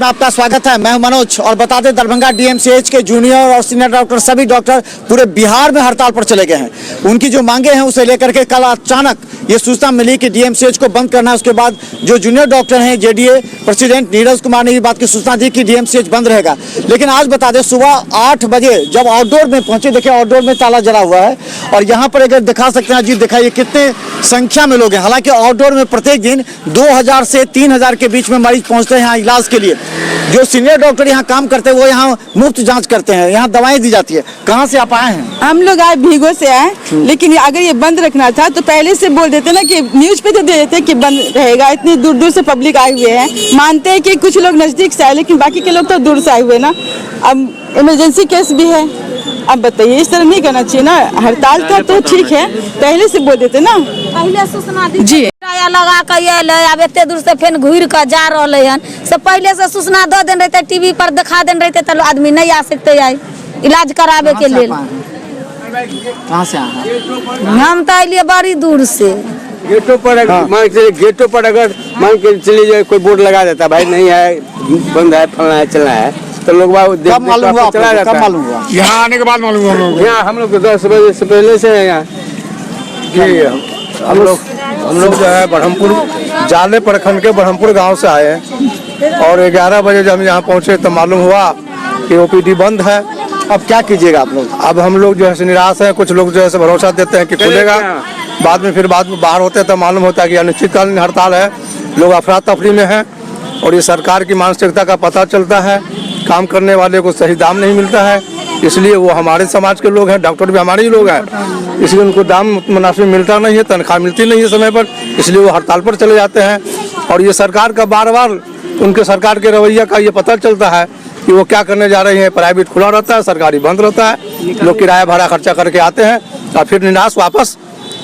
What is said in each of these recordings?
में आपका स्वागत है। मैं हूं मनोज और बता दें दरभंगा डीएमसीएच के जूनियर और सीनियर डॉक्टर सभी डॉक्टर पूरे बिहार में हड़ताल पर चले गए हैं। उनकी जो मांगे हैं उसे लेकर के कल अचानक ये सूचना मिली कि डीएमसीएच को बंद करना है। उसके बाद जो जूनियर डॉक्टर हैं जेडीए प्रेसिडेंट नीरज कुमार ने ये बात की सूचना दी कि डीएमसीएच बंद रहेगा। लेकिन आज बता दें सुबह 8 बजे जब आउटडोर में पहुंचे, देखिए आउटडोर में ताला जला हुआ है और यहाँ पर अगर दिखा सकते हैं जी, दिखाइए कितने संख्या में लोग हैं। हालांकि आउटडोर में प्रत्येक दिन 2000 से 3000 के बीच में मरीज पहुंचते हैं यहाँ इलाज के लिए। जो सीनियर डॉक्टर यहाँ काम करते हैं वो यहाँ मुफ्त जांच करते हैं, यहाँ दवाएं दी जाती है। कहाँ से आप आए हैं? हम लोग आए भीगो से आए, लेकिन अगर ये बंद रखना था तो पहले से बोल देते ना कि न्यूज पे तो दे देते कि बंद रहेगा। इतनी दूर दूर से पब्लिक आए हुए हैं, मानते हैं कि कुछ लोग नजदीक से आए लेकिन बाकी के लोग तो दूर से आए हुए ना। अब इमरजेंसी केस भी है, अब बताइए इस तरह नहीं करना चाहिए ना। हड़ताल का तो ठीक है, पहले से बोल देते ना, पहले सूचना दी जी किराया लगा के आयल अब एते दूर से फिर घूर के जा रहे हैं। सब पहले से सूचना दे देन रहते, टीवी पर दिखा देन रहते तो आदमी नहीं आ सकते आए इलाज करावे के लिए। कहाँ से आए? हम तो आइए बड़ी दूर से। गेटों पर मान के गेटों पर अगर मान के चली जाए कोई बोर्ड लगा देता भाई नहीं है, बंद है, फलना है, चलना है, तो लोग कब मालूम हुआ? चला जाता है यहाँ आने के बाद मालूम हुआ। यहाँ हम लोग 10 बजे से पहले से है यहाँ। हम लोग जो है ब्रह्मपुर जाले प्रखंड के ब्रह्मपुर गांव से आए हैं और 11 बजे जब हम यहाँ पहुँचे तो मालूम हुआ कि ओपीडी बंद है। अब क्या कीजिएगा आप लोग? अब हम लोग जो है निराश हैं। कुछ लोग जो है भरोसा देते हैं कि खुलेगा, बाद में फिर बाहर होते हैं तो मालूम होता है कि अनिश्चितकालीन हड़ताल है। लोग अफरा तफरी में हैं और ये सरकार की मानसिकता का पता चलता है। काम करने वाले को सही दाम नहीं मिलता है, इसलिए वो हमारे समाज के लोग हैं, डॉक्टर भी हमारे ही लोग हैं, इसलिए उनको दाम मुनासिब मिलता नहीं है, तनख्वाह मिलती नहीं है समय पर, इसलिए वो हड़ताल पर चले जाते हैं। और ये सरकार का बार बार उनके सरकार के रवैया का ये पता चलता है कि वो क्या करने जा रही है। प्राइवेट खुला रहता है, सरकारी बंद रहता है, लोग किराया भाड़ा खर्चा करके आते हैं और फिर निराश वापस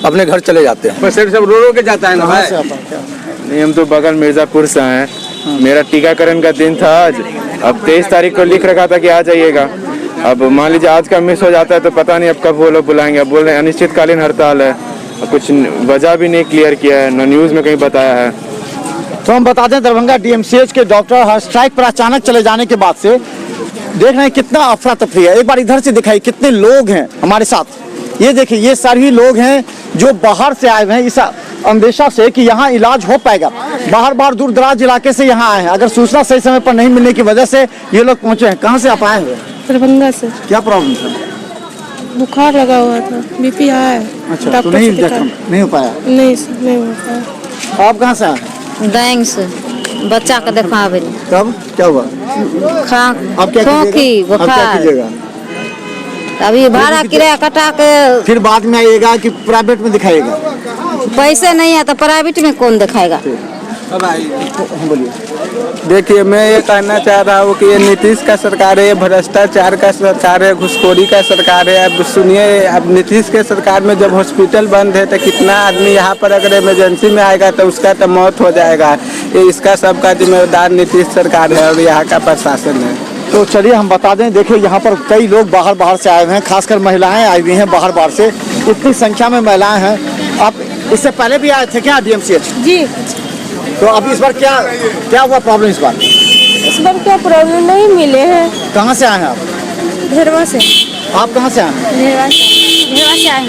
अपने घर चले जाते हैं। पेशेंट सब रो रो के जाता है ना भाई। नहीं, हम तो बगल मिर्जापुर से हैं। मेरा टीकाकरण का दिन था आज, अब 23 तारीख को लिख रखा था कि आ जाइएगा। अब मान लीजिए आज का मिस हो जाता है तो पता नहीं अब कब वो लोग बुलाएंगे। अब बोल रहे हैं अनिश्चितकालीन हड़ताल है, कुछ वजह भी नहीं क्लियर किया है, न न्यूज़ में कहीं बताया है। तो हम बता दें दरभंगा डीएमसीएच के डॉक्टर स्ट्राइक पर अचानक चले जाने के बाद से देख रहे हैं कितना अफरा तफरी है। एक बार इधर से दिखाई कितने लोग हैं हमारे साथ। ये देखिए ये सभी लोग हैं जो बाहर से आए हुए हैं इस अंदेशा से कि यहाँ इलाज हो पाएगा। बाहर दूर दराज इलाके से यहाँ आए हैं, अगर सूचना सही समय पर नहीं मिलने की वजह से ये लोग पहुँचे हैं। कहाँ से आप आए हुए? दरभंगा से। क्या प्रॉब्लम था? बुखार लगा हुआ था, बीपी हाई है। अच्छा, तो नहीं हो पाया? नहीं हो पाया। आप कहाँ से आए? बैंक से बच्चा के दिखावे। कब क्या हुआ? अब क्या कीजिएगा? अभी भाड़ा किराया कटा के फिर बाद में आइएगा कि प्राइवेट में दिखाएगा? पैसे नहीं है तो प्राइवेट में कौन दिखाएगा? देखिए मैं ये कहना चाह रहा हूँ कि ये नीतीश का सरकार है, ये भ्रष्टाचार का सरकार है, घुसखोरी का सरकार है। अब सुनिए, अब नीतीश के सरकार में जब हॉस्पिटल बंद है तो कितना आदमी यहाँ पर अगर इमरजेंसी में आएगा तो उसका तो मौत हो जाएगा। ये इसका सबका जिम्मेदार नीतीश सरकार है और यहाँ का प्रशासन है। तो चलिए हम बता दें, देखिए यहाँ पर कई लोग बाहर से आए हुए हैं, खासकर महिलाएं आई हुई हैं बाहर से। इतनी संख्या में महिलाएं हैं। आप इससे पहले भी आए थे क्या डीएमसीएच? जी। तो अब इस बार क्या हुआ प्रॉब्लम इस बार? इस बार क्या प्रॉब्लम नहीं मिले हैं। कहाँ से आए हैं आप? घेरवा से। आप कहाँ से आए हैं? घेरवा से आए।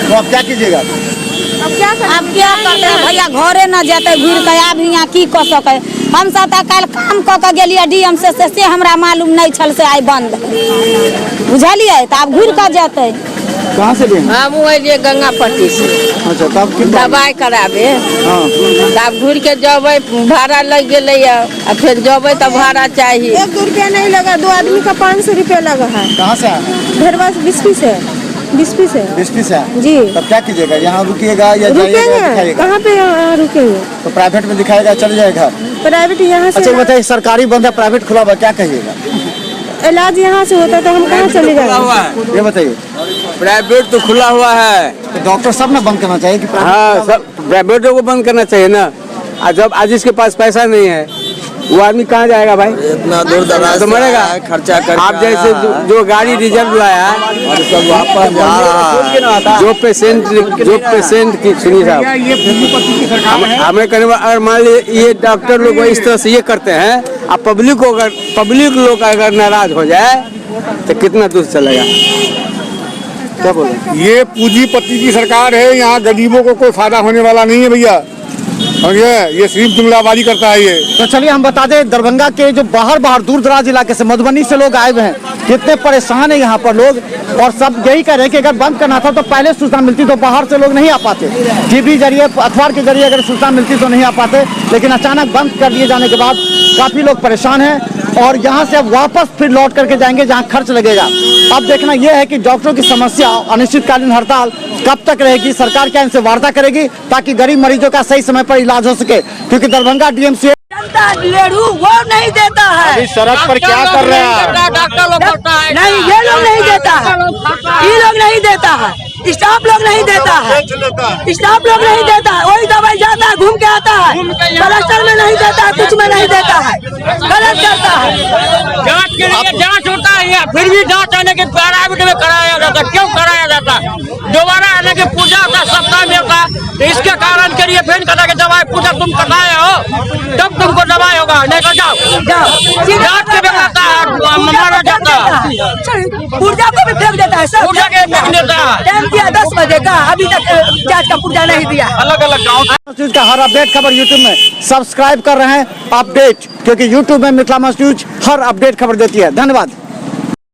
तो आप क्या कीजिएगा? अब क्या करते हैं भैया, घरे न जाते घूर के आब यहाँ की कह सके। हम सब कल काम कऽ के गेलिए डीएमसीएच से हमरा मालूम नहीं छल से आई बंद बुझलिए, तो आब घूर के जाते। कहाँ से लिए? हम अलिए गंगापट्टी से। अच्छा, तब दवाई कराबे। तब घूर के जब भाड़ा लग गए, फिर जब तब भाड़ा चाहिए। 1-2 रुपया नहीं लगा, 2 आदमी का 500 रुपया लगा है। कहाँ से आए? घेरवा से। बिस्पी से जी। तब क्या कीजिएगा? यहाँ रुकिएगा या रुकेंगे? कहाँ पे रुकेंगे? तो प्राइवेट में दिखाएगा, चल जाएगा प्राइवेट यहाँ से। अच्छा बताइए, सरकारी बंद है, प्राइवेट खुला हुआ, क्या कहिएगा? इलाज यहाँ से होता तो हम कहाँ चले जाएंगे? ये बताइए। प्राइवेट तो खुला हुआ है, तो डॉक्टर सब ना बंद करना चाहिए कि हाँ सब प्राइवेटों को बंद करना चाहिए ना। जब आज इसके पास पैसा नहीं है वो आदमी कहाँ जाएगा भाई? इतना दूर दराज तो मरेगा, खर्चा कर। आप जैसे जो गाड़ी रिजर्व लाया और सब वापस जा रहा है। जो पेशेंट की सुनिए साहब, हमें कहने अगर मान लीजिए ये डॉक्टर लोग इस तरह से ये करते हैं, अब पब्लिक लोग अगर नाराज हो जाए तो कितना दूर चलेगा? क्या बोले? ये पूंजीपति की सरकार है, यहाँ गरीबों को कोई फायदा होने वाला नहीं है भैया। और ये सिर्फ जुमलाबाजी करता है ये। तो चलिए हम बता दें, दरभंगा के जो बाहर दूर दराज इलाके से, मधुबनी से लोग आए हुए हैं, कितने परेशान है यहाँ पर लोग, और सब यही कह रहे हैं कि अगर बंद करना था तो पहले सूचना मिलती तो बाहर से लोग नहीं आ पाते, टीवी जरिए अखबार के जरिए अगर सूचना मिलती तो नहीं आ पाते, लेकिन अचानक बंद कर दिए जाने के बाद काफी लोग परेशान हैं और यहाँ से अब वापस फिर लौट करके जाएंगे जहाँ खर्च लगेगा। अब देखना यह है कि डॉक्टरों की समस्या अनिश्चितकालीन हड़ताल कब तक रहेगी, सरकार क्या इनसे वार्ता करेगी ताकि गरीब मरीजों का सही समय पर इलाज हो सके, क्योंकि दरभंगा डीएमसीएच वो नहीं देता है। सड़क पर क्या कर रहे हैं? नहीं, ये लोग नहीं देता है, ये लोग नहीं देता है, स्टाफ लोग नहीं देता है, स्टाफ लोग नहीं देता है। वही दवाई जाता है, घूम के आता है, प्लास्टर में नहीं देता है, कुछ में नहीं देता है, गलत करता है। जांच के लिए जांच होता है, फिर भी जांच आने के प्राइवेट में कराया जाता, क्यों कराया जाता? दोबारा आने की पूजा होता, सप्ताह में होता, तो इसके कारण के लिए फिर कहता कि दवाई पूजा तुम कराए हो तब तुमको दवाई होगा, नहीं तो जाओ जांच के बेटा मारा जाता है, पुर्जा को भी फेंक देता है, सब पूजा के फेंक देता है। टाइम दिया 10 बजे का, अभी तक जांच का पुर्जा नहीं दिया। अलग अलग गाँव का हर अपडेट खबर यूट्यूब में सब्सक्राइब कर रहे हैं अपडेट, क्योंकि यूट्यूब में मिथिला न्यूज हर अपडेट खबर देती है। धन्यवाद।